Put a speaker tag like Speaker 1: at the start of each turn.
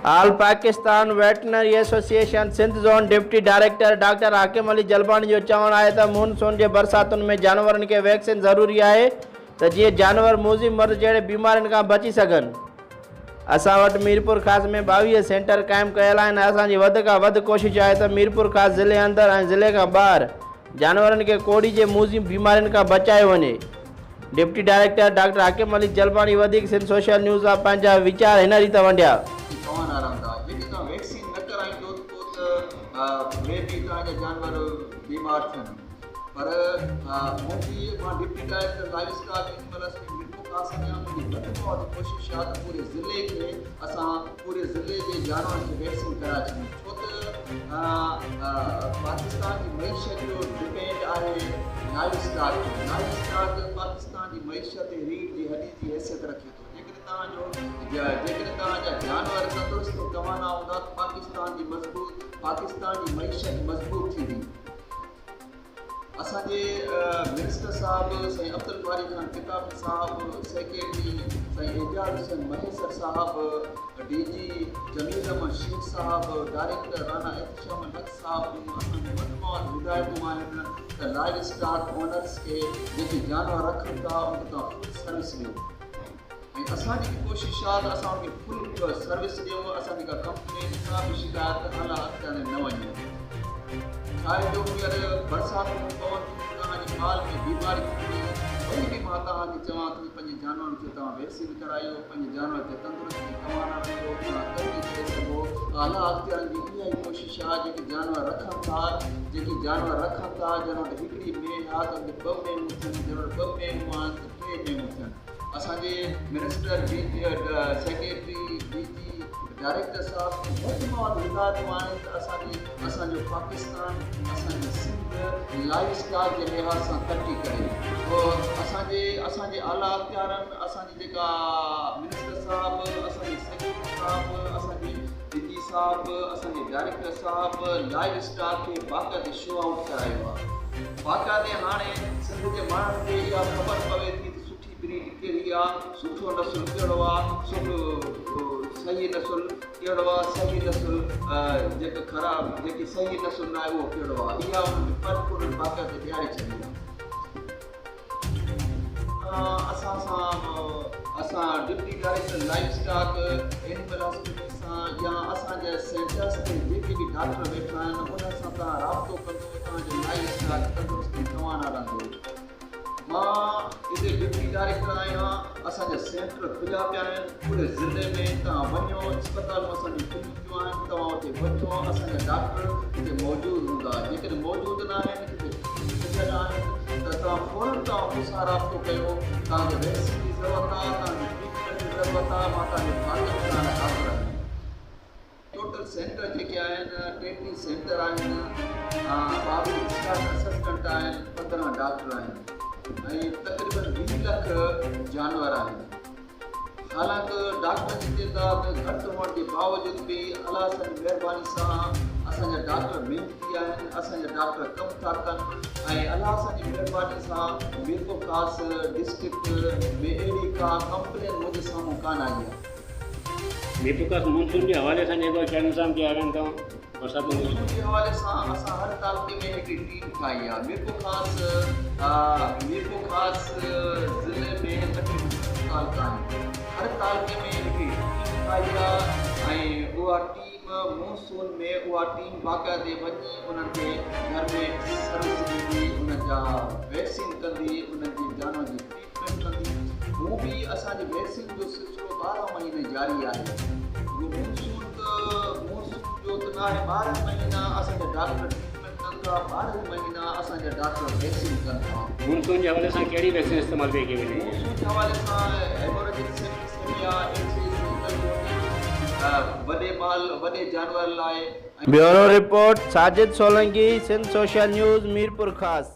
Speaker 1: All Pakistan veterinary association Sindh zone deputy director doctor Hakim Ali Jalbani जो चवण है तो मानसून के बरसातुन में जानवरन के वैक्सीन जरूरी है तो जी जानवर मूजी मर्ज जड़े बीमारियों का बची सकन। असां वटि मीरपुर खास में 22 सेंटर कायम कयल आहिनि। असांजी वध खां वध कोशिश है तो मीरपुर खास ज़िले अंदर और ज़िले का बाहर जानवरन के कोड़ी के मूजी बीमारियों का बचायो वने। Deputy director doctor Hakim Ali Jalbani वधिक सिंध सोशल न्यूज़ आप पंहिंजा वीचार हिन रीत वंडिया।
Speaker 2: वैक्सीन न कराईंदो तो वे भी जानवर बीमार थियनि पर मुंहिंजी मां deputy director life stock university Mirpur खास में मुंहिंजी वधि में वधि कोशिशि आहे त पूरे ज़िले खे असां पूरे ज़िले जे जानवरनि खे वैक्सीन कराए छॾियूं छो त पाकिस्तान जी मईशत जो डिपेंड आहे लाइफ स्टाक पाकिस्तान जी मईशत रीढ़ जी हड्डी जी हैसियत रखे थो। जेकॾहिं तव्हांजा जानवर तंदुरुस्त रवाना हूंदा त पाकिस्तान जी मईशत मज़बूत थींदी। असांजे मिनिस्टर साहब साईं अब्दुल बारी खान किताबी साहब सेक्रेटरी साईं एजाज हुसैन महेसर साहब डीजी जमील अहमद शेख साहब डायरेक्टर राना एहतशाम हक साहब असांजी वधि हिदायतूं आहिनि त लाइव स्टाक ओनर्स खे जेके जानवर रखनि था उन तां फुल सर्विस ॾियो ऐं असांजी कोशिशि आहे त असां उनखे फुल सर्विस ॾियूं। असां जेका कंप्लेन का बि शिकायत आला अॻिते न वञे छाहे जो हींअर बरसातूं पवनि तव्हांजे माल में बीमारी थींदी वरी बि मां तव्हांखे चवां थो पंहिंजे जानवरनि खे तव्हां वैक्सीन करायो पंहिंजे जानवर खे तंदुरुस्ती रवाना रखो तव्हां तंगी करे सघो। आला अख़्तियारनि जी इहा ई कोशिशि आहे जेके जानवर रखनि था जनवट हिकिड़ी मेन आहे त 2 मेनूं थियनि जनवट 2 मेनूं आहिनि त 3 मेनूं थियनि। असांजे मिनिस्टर सेक्रेटरी डीजी डायरेक्टर साहब वधि में वधि हिदायतूं आहिनि त असांजो पाकिस्तान असांजी सिंध लाइफ स्टाक जे लिहाज़ सां तरक़ी करे पोइ असांजे आला अख़्तियारनि असांजी जेका मिनिस्टर साहब असांजे सेक्रेटरी साहब असांजी डीजी साहब असांजे डायरेक्टर साहब लाइफ स्टाक खे बाक़ाइदे शो आउट करायो आहे। बाक़ाइदे हाणे सिंध जे माण्हुनि खे इहा ख़बर पवे थी त सुठी ब्रीड कहिड़ी आहे, सुठो नसुल कहिड़ो आहे, सही नसुल कहिड़ो आहे, सही नसुल जेका ख़राबु जेकी सही नसुल न आहे उहो कहिड़ो आहे। इहा उन्हनि भरपूर बाक़ाइदे ॾियारे छॾी आहे। असां deputy director life stock animal hospital सां या असांजे सेंटर्स ते जेके बि डॉक्टर वेठा आहिनि उन्हनि सां तव्हां राब्तो कंदो तव्हांजो लाइफ स्टाक तंदुरुस्ती रवाना रहंदो। मां हिते डिप्टी डायरेक्टर आहियां। असांजा सेंटर खुलिया पिया आहिनि पूरे ज़िले में। तव्हां वञो अस्पतालूं असांजी खुलियूं आहिनि तव्हां उते वञो असांजा डॉक्टर हिते मौजूदु हूंदा। जेकॾहिं मौजूदु न आहिनि हिते आहिनि त तव्हां फ़ौरन तव्हां मूंसां राब्तो कयो। तव्हांखे वैक्सीन जी ज़रूरत आहे, तव्हांजी ट्रीटमेंट जी ज़रूरत आहे, मां तव्हांजे खाते में हाज़िर आहियां। टोटल सेंटर जेके आहिनि 33 सेंटर आहिनि, 22 स्टाफ असिस्टेंट आहिनि, 15 डॉक्टर आहिनि ऐं तक़रीबन 20 लख जानवर आहिनि। हालांकि डॉक्टर जी तइदाद घटि हुअण जे बावजूदि बि अलाह जी महिरबानी सां असांजा डॉक्टर महिनती आहिनि, असांजा डॉक्टर कमु था कनि ऐं अलाह जी महिरबानी सां मीरपुर खास डिस्ट्रिक्ट में अहिड़ी का कंप्लेन मुंहिंजे साम्हूं कान आई आहे।
Speaker 3: मीरपुर खास मानसून के हवाले सां जेको कहिड़े निज़ाम कया आहिनि तव्हां बरसातुनि
Speaker 2: जे हवाले सां असां हर तालुके में हिकिड़ी टीम ठाही आहे। मीरपुर खास ज़िले में तक़रीबन तालुका आहिनि। हर तालुके में हिकिड़ी टीम ठाही आहे ऐं उहा टीम मानसून में उहा टीम बाक़ाइदे वञी उन्हनि खे घर में सर्विस ॾींदी, उन्हनि जा वैक्सीन कंदी, उन्हनि जी जानवर जी ट्रीटमेंट कंदी। हू बि असांजी वैक्सीन जो सिलसिलो 12 महीने जारी आहे। मानसून जो त न आहे, 12 महीना असांजा डॉक्टर ट्रीटमेंट कनि था, 12 महीना असांजा डॉक्टर वैक्सीन कनि था।
Speaker 3: मानसून जे हवाले सां कहिड़ी वैक्सीन इस्तेमालु कई वञे?
Speaker 2: मानसून जे हवाले सां हेमोरेजिक सेप्टिसेमिया वॾे जानवर लाइ।
Speaker 1: Bureau report Sajid Solanki Sindh social news Mirpur खास।